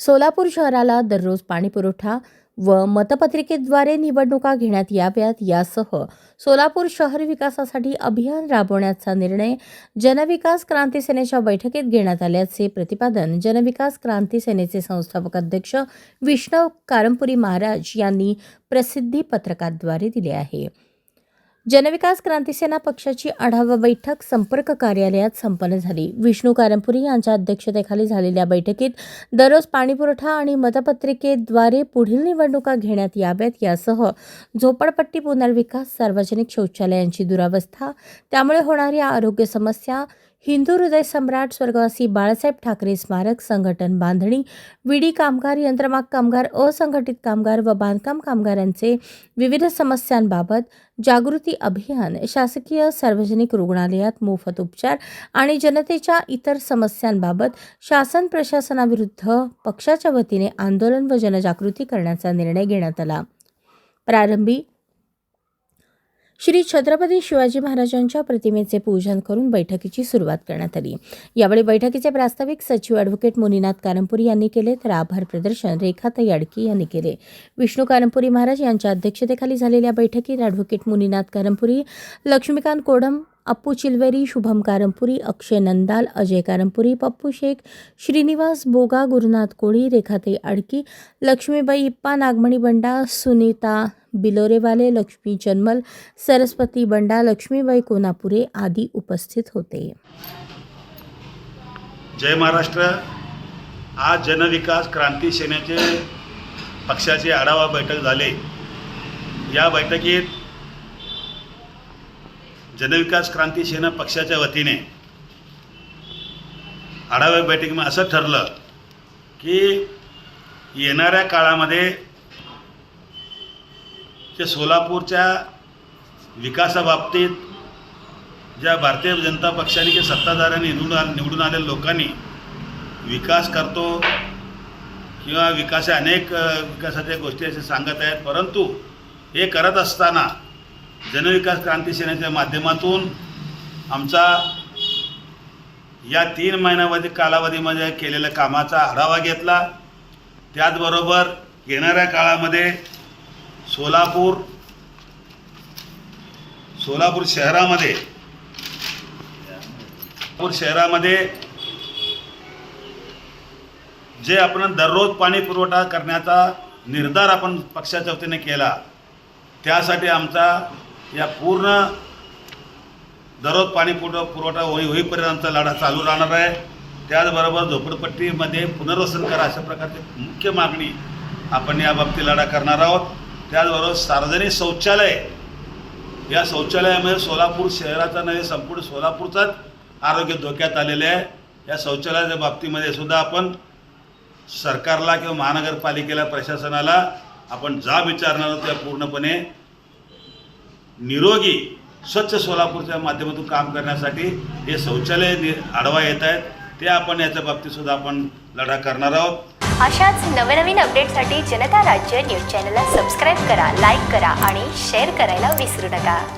सोलापूर शहराला दररोज पाणीपुरवठा व मतपत्रिकेद्वारे निवडणुका घेण्यात याव्यात यासह सोलापूर शहर विकासासाठी अभियान राबवण्याचा निर्णय जनविकास क्रांती सेनेच्या बैठकीत घेण्यात आल्याचे प्रतिपादन जनविकास क्रांती सेनेचे संस्थापक अध्यक्ष विष्णू कारंपुरी महाराज यांनी प्रसिद्धी पत्रकाद्वारे दिले आहे. जनविकास क्रांती सेना पक्षाची आढावा बैठक संपर्क कार्यालयात संपन्न झाली. विष्णू कारंपुरी यांच्या अध्यक्षतेखाली झालेल्या बैठकीत दररोज पाणीपुरवठा आणि मतपत्रिकेद्वारे पुढील निवडणुका घेण्यात याव्यात यासह झोपडपट्टी पुनर्विकास, सार्वजनिक शौचालयांची दुरावस्था, त्यामुळे होणाऱ्या आरोग्य समस्या, हिंदू हृदय सम्राट स्वर्गवासी बाळासाहेब ठाकरे स्मारक संघटन बांधणी, विडी कामगार, यंत्रमाग कामगार, असंघटित कामगार व बांधकाम कामगारांचे विविध समस्यांबाबत जागृती अभियान, शासकीय सार्वजनिक रुग्णालयात मोफत उपचार आणि जनतेच्या इतर समस्यांबाबत शासन प्रशासनाविरुद्ध पक्षाच्या वतीने आंदोलन व जनजागृती करण्याचा निर्णय घेण्यात आला. प्रारंभी श्री छत्रपती शिवाजी महाराजांच्या प्रतिमेचे पूजन करून बैठकीची सुरुवात करण्यात आली. यावेळी बैठकीचे प्रास्ताविक सचिव ॲडव्होकेट मुनीनाथ कारंपुरी यांनी केले, तर आभार प्रदर्शन रेखाताई अडकी यांनी केले. विष्णू कारंपुरी महाराज यांच्या अध्यक्षतेखाली झालेल्या बैठकीत ॲडव्होकेट मुनीनाथ कारंपुरी, लक्ष्मीकांत कोडम, अप्पू चिलवेरी, शुभम कारंपुरी, अक्षय नंदाल, अजय कारंपुरी, पप्पू शेख, श्रीनिवास बोगा, गुरुनाथ कोळी, रेखाताई अडकी, लक्ष्मीबाई इप्पा, नागमणी बंडा, सुनीता बिलोरेवाले, लक्ष्मी जन्मल, सरस्वती बंडा, लक्ष्मीबाई कोनापुरे आदी उपस्थित होते. जय महाराष्ट्र. आज जनविकास क्रांती सेनेचे पक्षाची आढावा बैठक झाली. या बैठकीत जनविकास क्रांती सेना पक्षाच्या वतीने आढावा बैठकीमध्ये असं ठरलं की येणाऱ्या काळामध्ये जे सोलापूरच्या विकासाबाबतीत ज्या भारतीय जनता पक्षाने की सत्ताधाऱ्यांनी निवडून आलेल्या लोकांनी विकास करतो किंवा अनेक विकासाच्या गोष्टी असे सांगत आहेत, परंतु हे करत असताना जनविकास क्रांती सेनेच्या माध्यमातून आमचा या 3 महिन्यामध्ये कालावधीमध्ये केलेल्या कामाचा आढावा घेतला. त्याचबरोबर येणाऱ्या काळामध्ये सोलापूर शहरामध्ये जे आपण दररोज पाणी पुरवठा करण्याचा निर्धार आपण पक्षाच्या वतीने केला, त्यासाठी आमचा या पूर्ण दररोज पाणी पुरवठा होईपर्यंत आमचा लढा चालू राहणार आहे. त्याचबरोबर झोपडपट्टीमध्ये पुनर्वसन करा अशा प्रकारची मुख्य मागणी आपण या बाबतीत लढा करणार आहोत. त्याचबरोबर सार्वजनिक शौचालय, या शौचालयामध्ये सोलापूर शहराचा नव्हे संपूर्ण सोलापूरचाच आरोग्य धोक्यात आलेले आहे. या शौचालयाच्या बाबतीमध्ये सुद्धा आपण सरकारला किंवा महानगरपालिकेला, प्रशासनाला आपण जाब विचारणार आहोत. त्या पूर्णपणे निरोगी स्वच्छ सोलापूरच्या माध्यमातून काम करण्यासाठी हे शौचालय आढावा येत आहेत, ते आपण याच्या बाबतीत सुद्धा आपण लढा करणार आहोत. अशाच नवनवीन अपडेटसाठी जनता राज्य न्यूज चॅनलला सबस्क्राईब करा, लाईक करा आणि शेअर करायला विसरू नका.